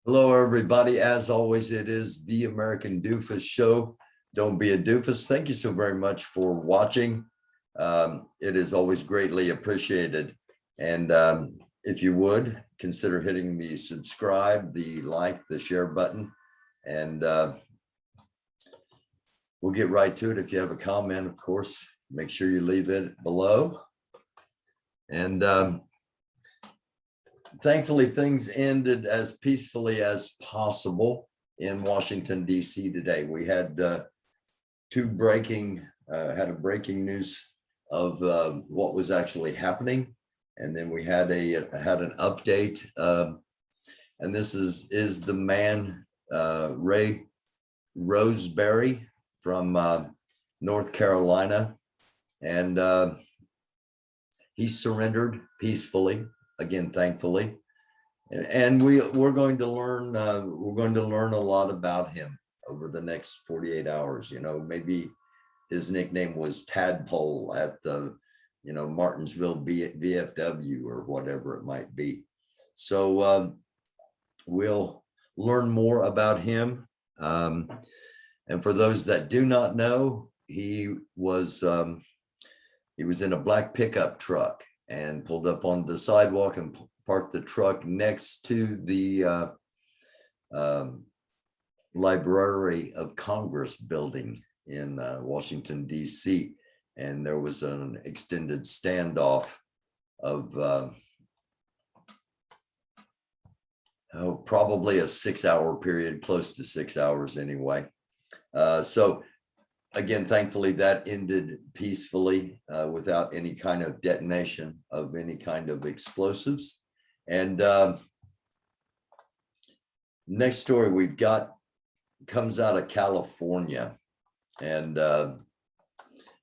Hello, everybody. As always, it is the American Doofus Show. Don't be a doofus. Thank you so very much for watching. It is always greatly appreciated. And if you would, consider hitting the subscribe, the like, the share button. And we'll get right to it. If you have a comment, of course, make sure you leave it below. And thankfully, things ended as peacefully as possible in Washington, D.C. today. We had had a breaking news of what was actually happening, and then we had an update. And this is the man Ray Roseberry from North Carolina, and he surrendered peacefully. Again, thankfully, and we're going to learn a lot about him over the next 48 hours. You know, maybe his nickname was Tadpole at the Martinsville VFW or whatever it might be. So we'll learn more about him. And for those that do not know, he was in a black pickup truck and pulled up on the sidewalk and parked the truck next to the Library of Congress building in Washington, D.C. And there was an extended standoff of probably a 6-hour period, close to 6 hours anyway. So again, thankfully, that ended peacefully without any kind of detonation of any kind of explosives. And next story we've got comes out of California. And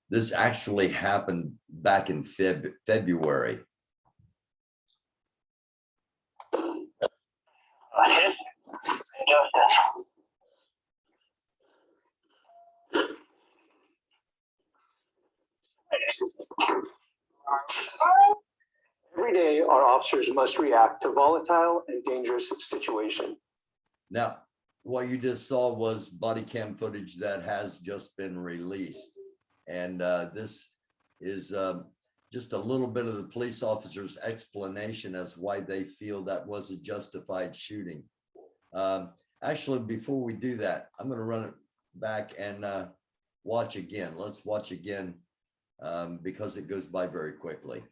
this actually happened back in February. Every day, our officers must react to volatile and dangerous situations. Now, what you just saw was body cam footage that has just been released. And this is just a little bit of the police officer's explanation as why they feel that was a justified shooting. Actually, before we do that, I'm going to run it back and watch again. Let's watch again because it goes by very quickly.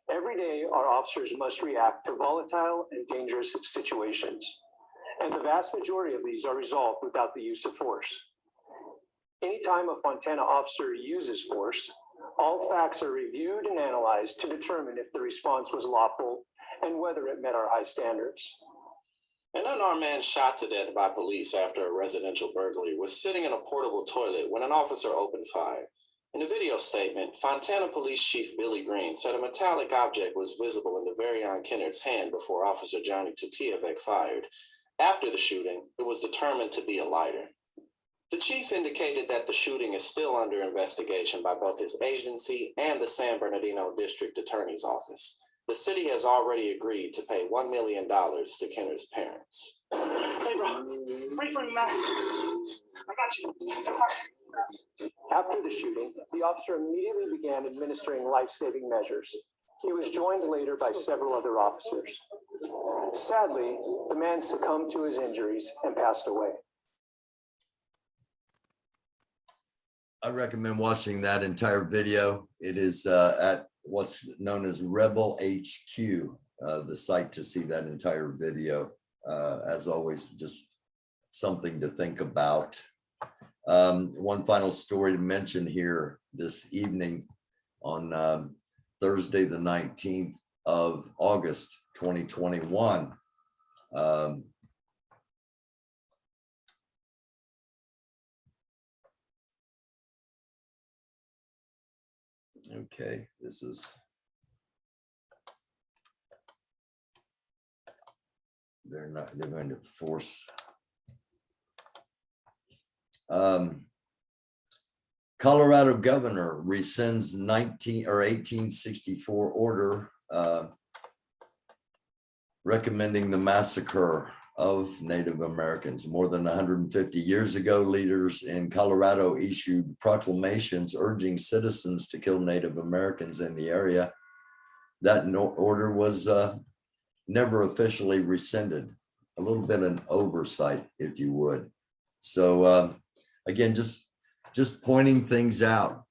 Every day, our officers must react to volatile and dangerous situations, and the vast majority of these are resolved without the use of force. Anytime a Fontana officer uses force, all facts are reviewed and analyzed to determine if the response was lawful and whether it met our high standards. An unarmed man shot to death by police after a residential burglary was sitting in a portable toilet when an officer opened fire. In a video statement, Fontana Police Chief Billy Green said a metallic object was visible in Devarion Kennard's hand before Officer Johnny Tutievec fired. After the shooting, it was determined to be a lighter. The chief indicated that the shooting is still under investigation by both his agency and the San Bernardino District Attorney's Office. The city has already agreed to pay $1 million to Kennard's parents. Hey, bro, wait for me, man. I got you. After the shooting, the officer immediately began administering life-saving measures. He was joined later by several other officers. Sadly, the man succumbed to his injuries and passed away. I recommend watching that entire video. It is at what's known as Rebel HQ, the site to see that entire video. As always, just something to think about. One final story to mention here this evening on Thursday, the 19th of August, 2021. Okay, they're going to force Colorado governor rescinds 1864 order recommending the massacre of Native Americans. More than 150 years ago, leaders in Colorado issued proclamations urging citizens to kill Native Americans in the area. That order was never officially rescinded. A little bit of an oversight, if you would. So again, just pointing things out,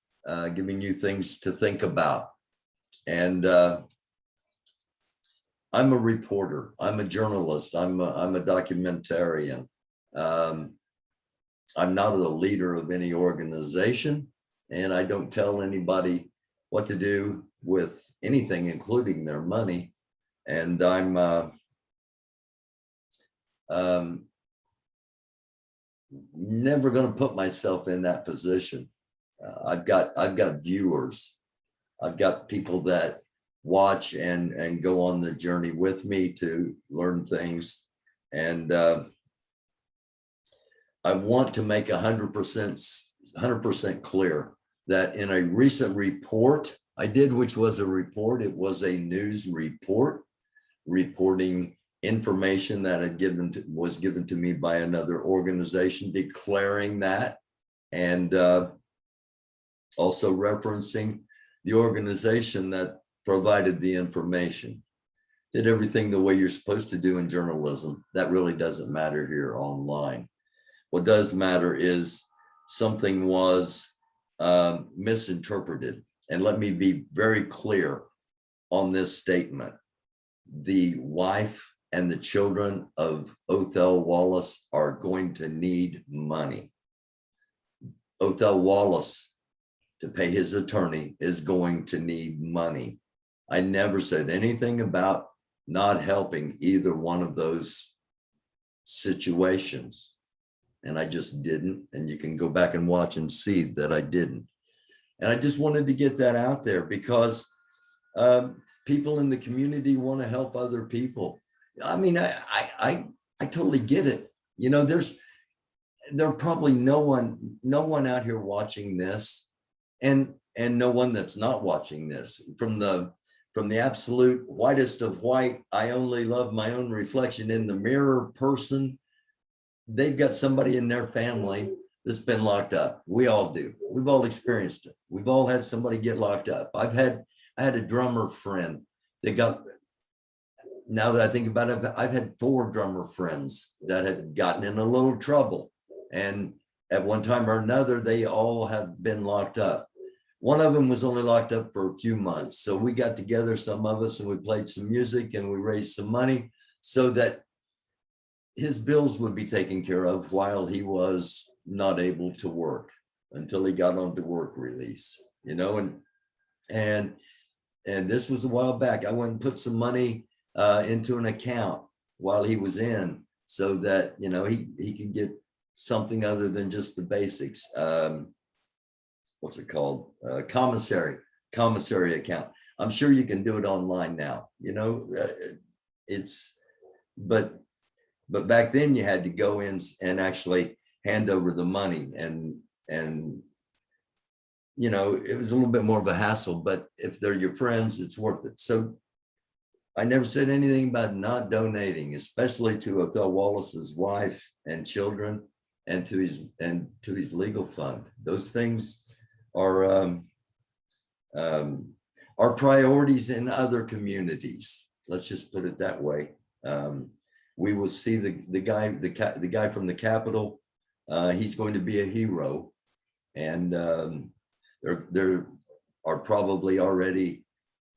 giving you things to think about. And I'm a reporter. I'm a journalist. I'm a documentarian. I'm not the leader of any organization, and I don't tell anybody what to do with anything, including their money. And I'm never going to put myself in that position. I've got viewers. I've got people that watch and go on the journey with me to learn things. And I want to make 100% clear that in a recent report I did, which was a report, it was a news report reporting information that was given to me by another organization, declaring that, and also referencing the organization that provided the information. Did everything the way you're supposed to do in journalism. That really doesn't matter here online. What does matter is something was misinterpreted. And let me be very clear on this statement. The wife and the children of Othell Wallace are going to need money. Othell Wallace, to pay his attorney, is going to need money. I never said anything about not helping either one of those situations. And I just didn't. And you can go back and watch and see that I didn't. And I just wanted to get that out there because people in the community want to help other people. I mean, I totally get it. You know, there probably no one out here watching this, and no one that's not watching this. From the absolute whitest of white, I only love my own reflection in the mirror person, they've got somebody in their family that's been locked up. We all do. We've all experienced it. We've all had somebody get locked up. I had a drummer friend that got, now that I think about it, I've had 4 drummer friends that have gotten in a little trouble. And at one time or another, they all have been locked up. One of them was only locked up for a few months. So we got together, some of us, and we played some music and we raised some money so that his bills would be taken care of while he was not able to work until he got onto work release, you know, and this was a while back. I went and put some money into an account while he was in so that, you know, he could get something other than just the basics. What's it called? Commissary account. I'm sure you can do it online now, you know, but back then you had to go in and actually hand over the money and, you know, it was a little bit more of a hassle, but if they're your friends, it's worth it. So I never said anything about not donating, especially to Othell Wallace's wife and children and to his legal fund. Those things are priorities in other communities. Let's just put it that way. We will see the guy from the Capitol. He's going to be a hero, and there are probably already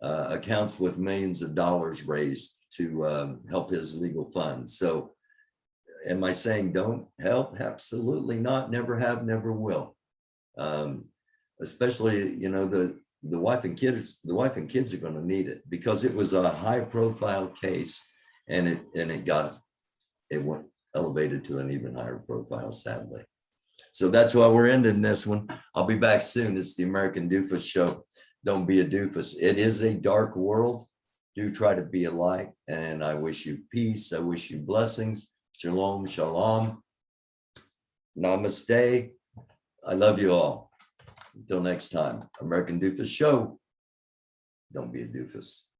accounts with millions of dollars raised to help his legal fund. So, am I saying don't help? Absolutely not. Never have, never will. Especially, you know, the wife and kids. The wife and kids are going to need it because it was a high-profile case. And it went elevated to an even higher profile, sadly. So that's why we're ending this one. I'll be back soon. It's the American Doofus Show. Don't be a doofus. It is a dark world. Do try to be a light. And I wish you peace. I wish you blessings. Shalom, shalom. Namaste. I love you all. Until next time, American Doofus Show. Don't be a doofus.